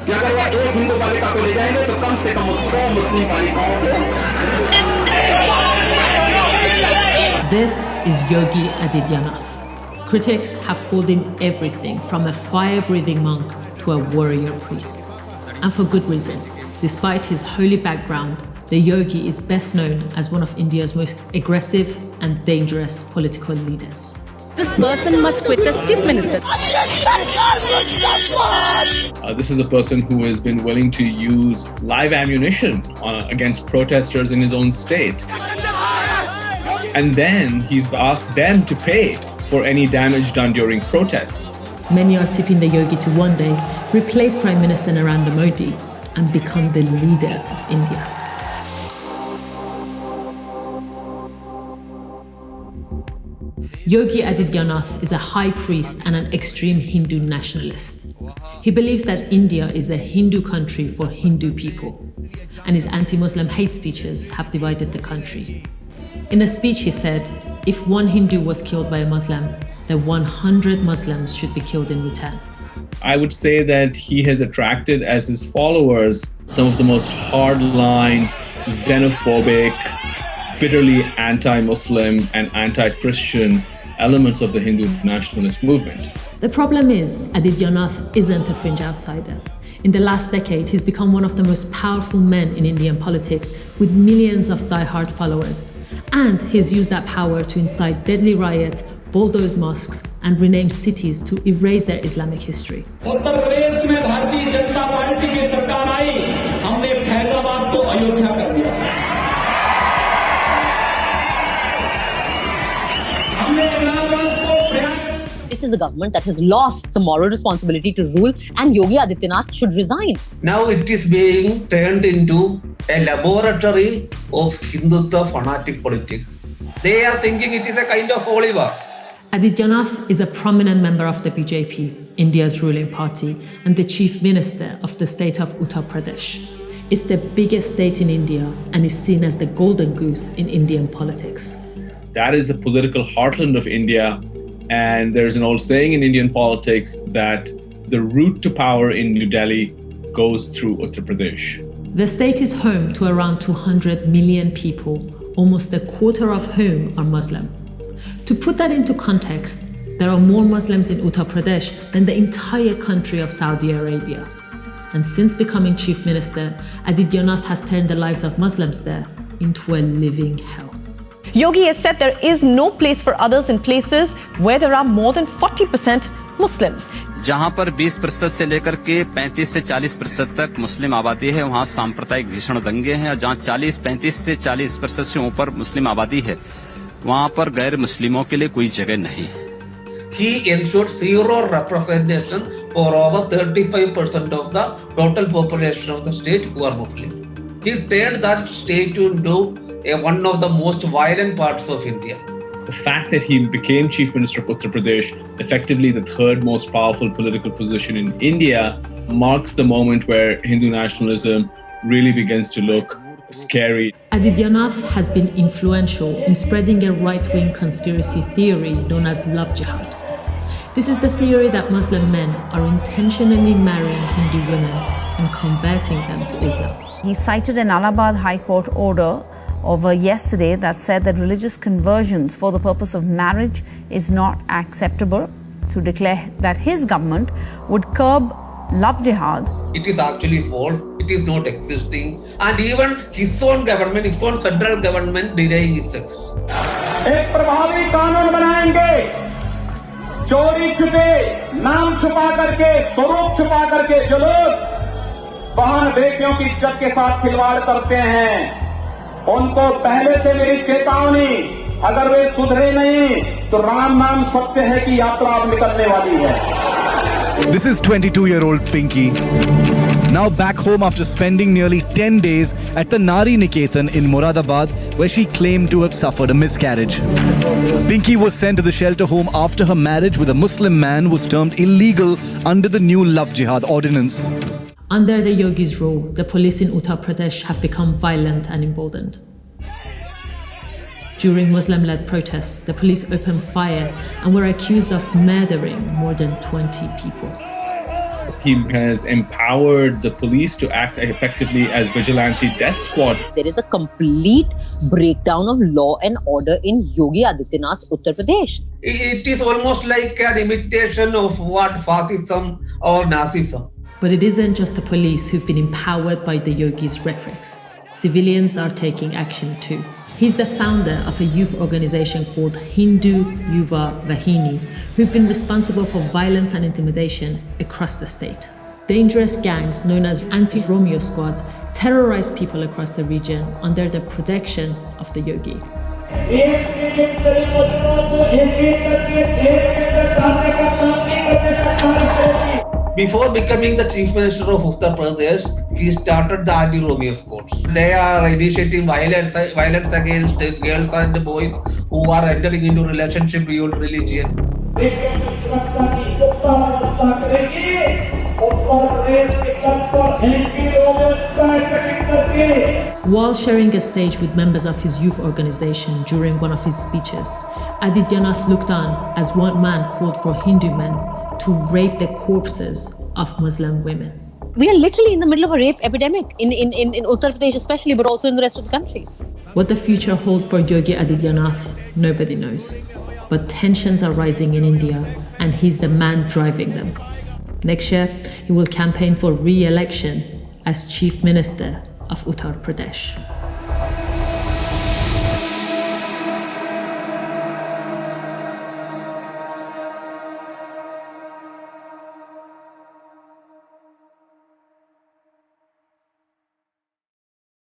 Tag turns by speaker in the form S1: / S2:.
S1: कि अगर वो एक हिंदू बालिका को ले जाएंगे तो कम से कम 100 मुस्लिम बालिकाओं को।
S2: This is Yogi Adityanath. Critics have called him everything from a fire-breathing monk to a warrior priest. And for good reason. Despite his holy background, the yogi is best known as one of India's most aggressive and dangerous political leaders.
S3: This person must quit as chief minister.
S4: This is a person who has been willing to use live ammunition against protesters in his own state. And then he's asked them to pay for any damage done during protests.
S2: Many are tipping the yogi to one day replace Prime Minister Narendra Modi and become the leader of India. Yogi Adityanath is a high priest and an extreme Hindu nationalist. He believes that India is a Hindu country for Hindu people, and his anti-Muslim hate speeches have divided the country. In a speech he said, if one Hindu was killed by a Muslim, then 100 Muslims should be killed in return.
S4: I would say that he has attracted as his followers some of the most hardline, xenophobic, bitterly anti-Muslim and anti-Christian elements of the Hindu nationalist movement.
S2: The problem is, Adityanath isn't a fringe outsider. In the last decade, he's become one of the most powerful men in Indian politics with millions of die-hard followers. And he's used that power to incite deadly riots, bulldoze mosques, and rename cities to erase their Islamic history.
S5: Uttar Pradesh में Bharatiya Janata party की सरकार आई, हमने फैजाबाद को अयोध्या कर दिया। हमने इलाहाबाद को Prayag.
S3: This is a government that has lost the moral responsibility to rule, and Yogi Adityanath should resign.
S6: Now it is being turned into a laboratory of Hindutva fanatic politics. They are thinking it is a kind of holy war.
S2: Adityanath is a prominent member of the BJP, India's ruling party, and the chief minister of the state of Uttar Pradesh. It's the biggest state in India and is seen as the golden goose in Indian politics.
S4: That is the political heartland of India. And there's an old saying in Indian politics that the route to power in New Delhi goes through Uttar Pradesh.
S2: The state is home to around 200 million people, almost a quarter of whom are Muslim. To put that into context, there are more Muslims in Uttar Pradesh than the entire country of Saudi Arabia. And since becoming chief minister, Adityanath has turned the lives of Muslims there into a living hell.
S7: Yogi has said there is no place for others in places where there are more than 40% Muslims.
S8: जहां पर 20% से लेकर के 35 से 40% तक मुस्लिम आबादी है, वहां सांप्रदायिक भीषण दंगे हैं, और जहां 35 से 40% से ऊपर मुस्लिम आबादी है, वहां पर गैर मुस्लिमों के लिए कोई जगह नहीं है.
S6: He ensured zero representation for over 35% of the total population of the state who are Muslims. He turned that state into one of the most violent parts of India.
S4: The fact that he became chief minister of Uttar Pradesh, effectively the third most powerful political position in India, marks the moment where Hindu nationalism really begins to look scary.
S2: Adityanath has been influential in spreading a right-wing conspiracy theory known as love jihad. This is the theory that Muslim men are intentionally marrying Hindu women and converting them to Islam.
S9: He cited an Allahabad High Court order over yesterday that said that religious conversions for the purpose of marriage is not acceptable, to declare that his government would curb love jihad.
S6: It is actually false. It is not existing. And even his own government, his own central government denying its existence.
S5: एक प्रभावी कानून बनाएंगे, चोरी छुपे, नाम छुपा करके, स्वरूप छुपा करके जो लोग बहन बेटियों की इज्जत के साथ खिलवाड़ करते हैं, उनको पहले से मेरी चेतावनी, अगर वे सुधरे नहीं तो राम नाम सत्य है की यात्रा अब निकलने वाली है.
S10: This is 22-year-old Pinky, now back home after spending nearly 10 days at the Nari Niketan in Moradabad, where she claimed to have suffered a miscarriage. Pinky was sent to the shelter home after her marriage with a Muslim man was termed illegal under the new Love Jihad ordinance.
S2: Under the Yogi's rule, the police in Uttar Pradesh have become violent and emboldened. During Muslim-led protests, the police opened fire and were accused of murdering more than 20 people.
S4: He has empowered the police to act effectively as vigilante death squads.
S3: There is a complete breakdown of law and order in Yogi Adityanath's Uttar Pradesh.
S6: It is almost like an imitation of what fascism or Nazism.
S2: But it isn't just the police who've been empowered by the Yogi's rhetorics. Civilians are taking action too. He's the founder of a youth organization called Hindu Yuva Vahini, who've been responsible for violence and intimidation across the state. Dangerous gangs known as anti-Romeo squads terrorize people across the region under the protection of the Yogi.
S6: Before becoming the Chief Minister of Uttar Pradesh, he started the AntiRomeo Squad. They are initiating violence against girls and boys who are entering into relationship beyond religion.
S2: While sharing a stage with members of his youth organization during one of his speeches, Adityanath looked on as one man called for Hindu men to rape the corpses of Muslim women.
S3: We are literally in the middle of a rape epidemic in Uttar Pradesh especially, but also in the rest of the country.
S2: What the future holds for Yogi Adityanath, nobody knows. But tensions are rising in India, and he's the man driving them. Next year, he will campaign for re-election as Chief Minister of Uttar Pradesh.